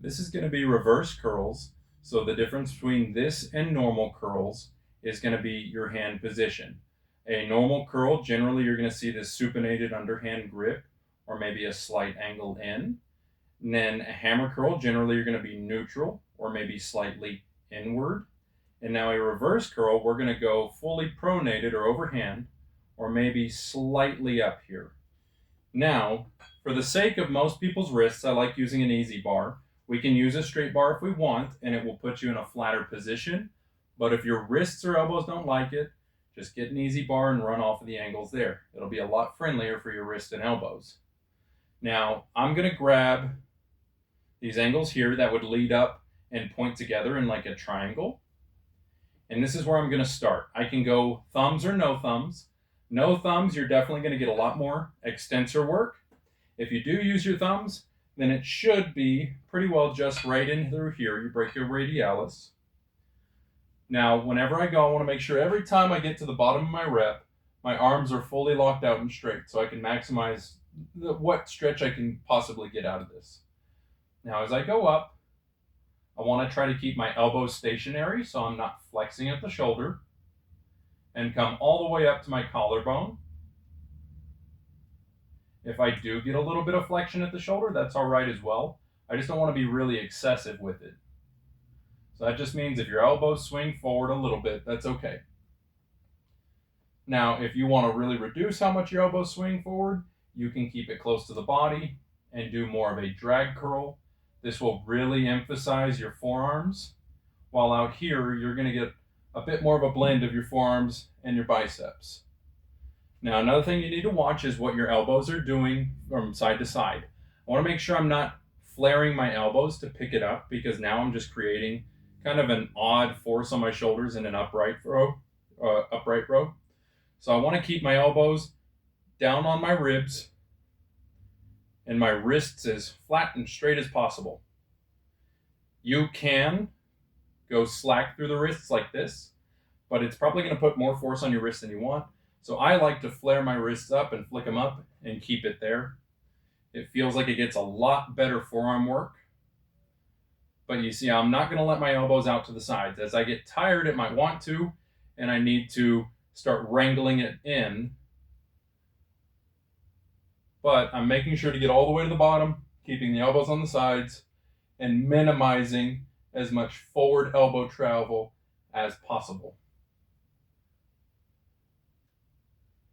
This is going to be reverse curls. So the difference between this and normal curls is going to be your hand position. A normal curl, generally you're going to see this supinated underhand grip or maybe a slight angle in. And then a hammer curl, generally you're going to be neutral or maybe slightly inward. And now a reverse curl, we're going to go fully pronated or overhand or maybe slightly up here. Now, for the sake of most people's wrists, I like using an easy bar. We can use a straight bar if we want, and it will put you in a flatter position. But if your wrists or elbows don't like it, just get an easy bar and run off of the angles there. It'll be a lot friendlier for your wrists and elbows. Now, I'm going to grab these angles here that would lead up and point together in like a triangle. And this is where I'm going to start. I can go thumbs or no thumbs. No thumbs, you're definitely going to get a lot more extensor work. If you do use your thumbs, then it should be pretty well just right in through here. You brachioradialis. Now, whenever I go, I want to make sure every time I get to the bottom of my rep, my arms are fully locked out and straight so I can maximize what stretch I can possibly get out of this. Now, as I go up, I want to try to keep my elbows stationary so I'm not flexing at the shoulder, and come all the way up to my collarbone. If I do get a little bit of flexion at the shoulder, that's all right as well. I just don't want to be really excessive with it. So that just means if your elbows swing forward a little bit, that's okay. Now, if you want to really reduce how much your elbows swing forward, you can keep it close to the body and do more of a drag curl. This will really emphasize your forearms, while out here, you're going to get a bit more of a blend of your forearms and your biceps. Now, another thing you need to watch is what your elbows are doing from side to side. I want to make sure I'm not flaring my elbows to pick it up, because now I'm just creating kind of an odd force on my shoulders in an upright row. So I want to keep my elbows down on my ribs and my wrists as flat and straight as possible. You can go slack through the wrists like this, but it's probably going to put more force on your wrist than you want. So I like to flare my wrists up and flick them up and keep it there. It feels like it gets a lot better forearm work. But you see, I'm not going to let my elbows out to the sides. As I get tired, it might want to, and I need to start wrangling it in. But I'm making sure to get all the way to the bottom, keeping the elbows on the sides, and minimizing as much forward elbow travel as possible.